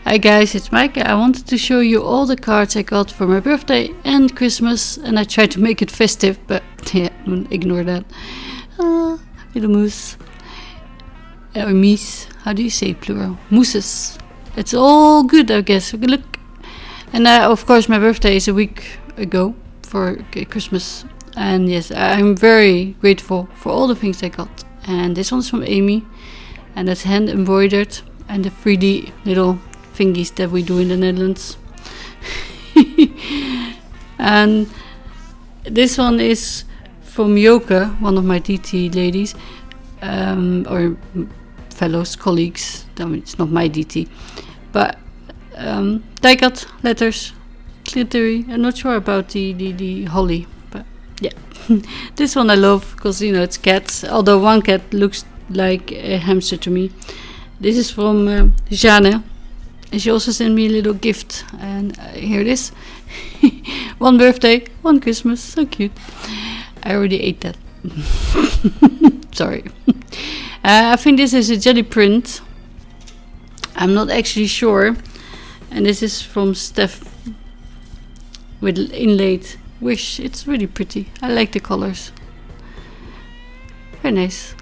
Hi guys, it's Mike. I wanted to show you all the cards I got for my birthday and Christmas, and I tried to make it festive, but yeah, ignore that. Little moose. Or mees. How do you say plural? Mooses. It's all good, I guess. Look. And of course my birthday is a week ago for Christmas. And yes, I'm very grateful for all the things I got. And this one's from Amy. And that's hand embroidered. And the 3D little thingies that we do in the Netherlands. And this one is from Joke, one of my DT ladies, or fellows, colleagues. I mean, it's not my DT, but die cut letters, glittery. I'm not sure about the holly, but yeah. This one I love because it's cats. Although one cat looks like a hamster to me. This is from Jane. And she also sent me a little gift, and here it is. One birthday, one Christmas, so cute. I already ate that. Sorry. I think this is a jelly print. I'm not actually sure. And this is from Steph with inlaid wish. It's really pretty. I like the colors. Very nice.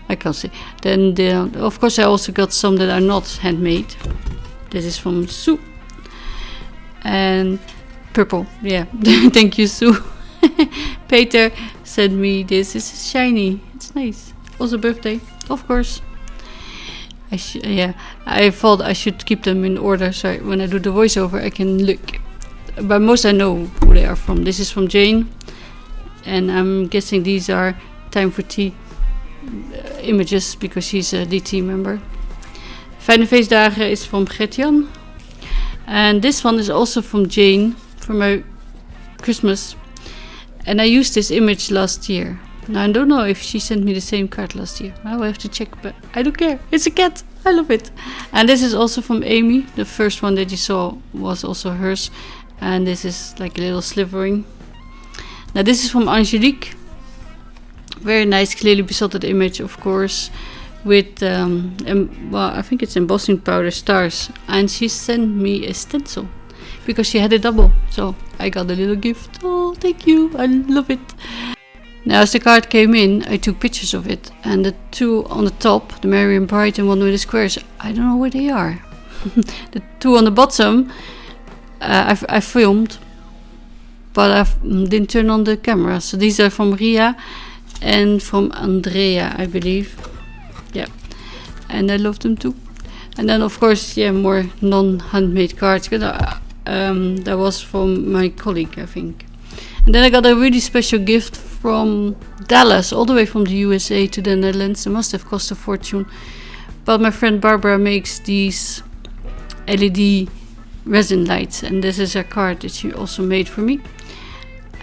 I can't see. Then, of course, I also got some that are not handmade. This is from Sue. And purple. Yeah. Thank you, Sue. Peter sent me this. This is shiny. It's nice. Also birthday, of course. I thought I should keep them in order, so when I do the voiceover, I can look. But most I know who they are from. This is from Jane. And I'm guessing these are Time for Tea images because she's a DT member. Fijne feestdagen is from Gert-Jan. And this one is also from Jane for my Christmas. And I used this image last year. Now I don't know if she sent me the same card last year. I will have to check, but I don't care. It's a cat. I love it. And this is also from Amy. The first one that you saw was also hers. And this is like a little slivering. Now this is from Angelique. Very nice, clearly besotted image, of course, with I think it's embossing powder stars. And she sent me a stencil because she had a double, so I got a little gift. Oh, thank you, I love it. Now, as the card came in, I took pictures of it, and the two on the top, the Merry and Bright and one with the squares, I don't know where they are. The two on the bottom, I filmed, but I didn't turn on the camera. So these are from Ria and from Andrea, I believe. Yeah, and I love them too. And then of course, yeah, more non-handmade cards. That was from my colleague, I think. And then I got a really special gift from Dallas, all the way from the USA to the Netherlands. It must have cost a fortune, but my friend Barbara makes these LED resin lights, and this is a card that she also made for me.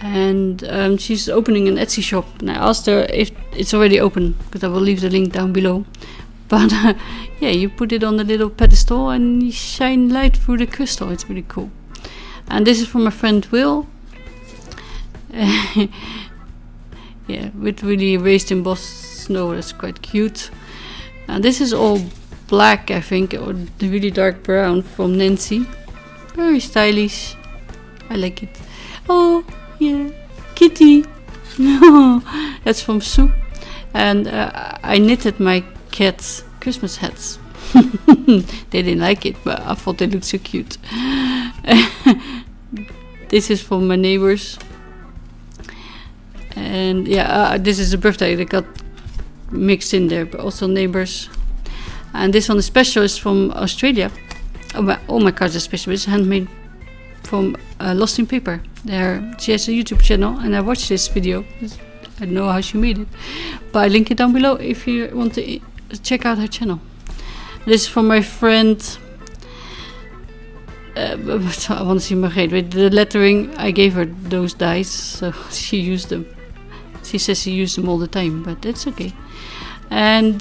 And she's opening an Etsy shop, and I asked her if it's already open, because I will leave the link down below. But yeah, you put it on the little pedestal and you shine light through the crystal. It's really cool. And this is from my friend Will. Yeah, with really raised embossed snow. That's quite cute. And this is all black, I think, or the really dark brown from Nancy. Very stylish. I like it. Oh, yeah, kitty. No, that's from Sue. And I knitted my cat's Christmas hats. They didn't like it, but I thought they looked so cute. This is from my neighbors. And yeah, this is a birthday that got mixed in there, but also neighbors. And this one is special, is from Australia. All my cards are special. It's handmade from Lost in Paper. She has a YouTube channel, and I watched this video. I don't know how she made it, but I link it down below if you want to check out her channel. This is from my friend. I want to see Margreet. With the lettering, I gave her those dies, so she used them. She says she used them all the time, but that's okay. And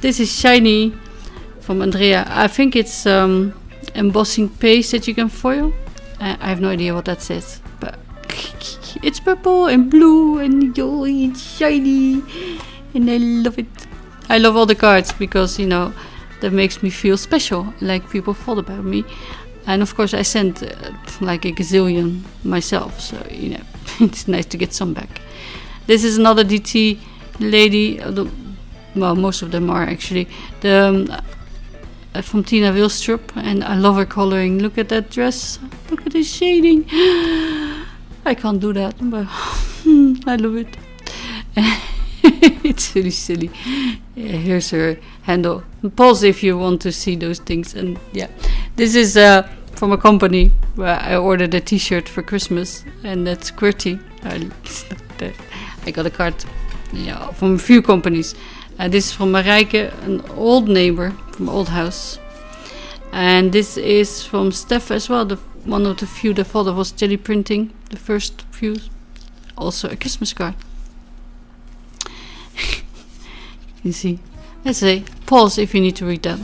this is shiny from Andrea. I think it's embossing paste that you can foil. I have no idea what that says, but it's purple and blue and it's shiny, and I love it. I love all the cards because that makes me feel special, like people thought about me. And of course I sent like a gazillion myself, so you know, it's nice to get some back. This is another DT lady, well, most of them are actually, from Tina Wilstrup, and I love her coloring. Look at that dress, look at this shading. I can't do that, but I love it. It's really silly. Yeah, here's her handle. Pause if you want to see those things. And yeah, this is from a company where I ordered a t-shirt for Christmas, and that's QWERTY. I got a card, yeah, from a few companies. This is from Marijke, an old neighbor from old house. And this is from Steph as well, one of the few that thought it was jelly printing, the first few. Also a Christmas card. You see, let's say pause if you need to read that.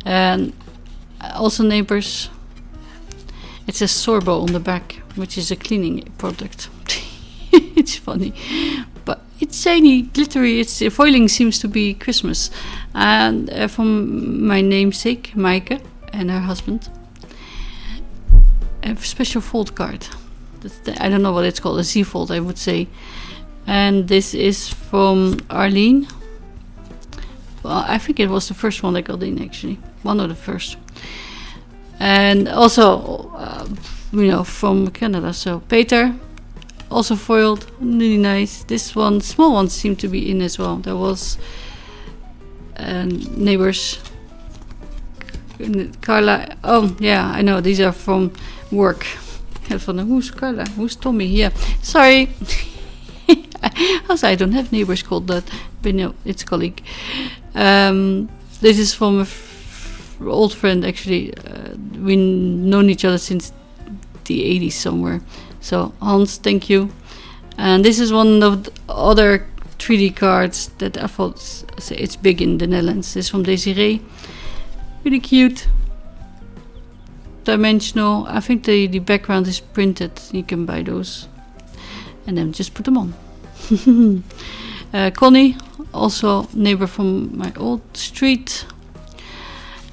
And also neighbors. It says Sorbo on the back, which is a cleaning product. It's funny, but it's shiny, glittery. Its foiling seems to be Christmas. And from my namesake, Maaike, and her husband, a special fold card. I don't know what it's called, a Z-fold, I would say. And this is from Arlene. Well, I think it was the first one I got in, actually. One of the first. And also, you know, from Canada. So, Peter, also foiled, really nice. This one, small ones seem to be in as well. There was neighbors. Carla, oh yeah, I know, these are from work. Who's Carla? Who's Tommy? Yeah, sorry. Also, I don't have neighbors called that, but no, it's a colleague. This is from an old friend, actually. We've known each other since the 80s somewhere. So, Hans, thank you. And this is one of the other 3D cards that I thought it's big in the Netherlands. This is from Desiree. Really cute. Dimensional. I think the background is printed. You can buy those. And then just put them on. Connie, also neighbor from my old street.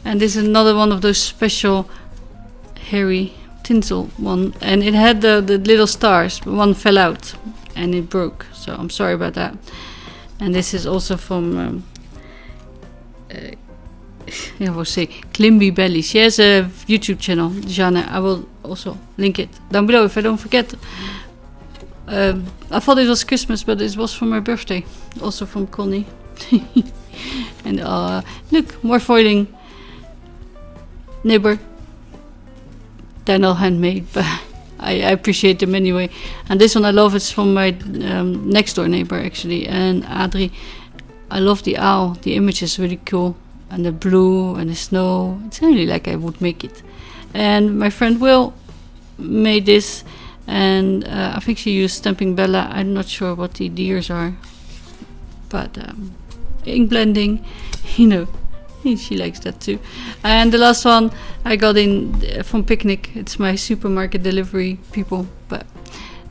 And this is another one of those special hairy tinsel one. And it had the little stars, but one fell out and it broke. So I'm sorry about that. And this is also from I will say Klimby Belly. She has a YouTube channel, Jana. I will also link it down below if I don't forget. I thought it was Christmas, but it was for my birthday. Also from Connie. And look, more foiling. Neighbor. They're not handmade, but I appreciate them anyway. And this one I love. It's from my next door neighbor, actually. And Adri. I love the owl. The image is really cool. And the blue and the snow. It's really like I would make it. And my friend Will made this. And I think she used Stamping Bella. I'm not sure what the deers are. But ink blending, you know, she likes that too. And the last one I got in from Picnic. It's my supermarket delivery people. But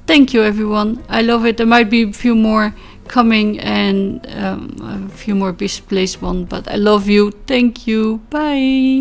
thank you, everyone. I love it. There might be a few more coming and a few more displaced ones. But I love you. Thank you. Bye.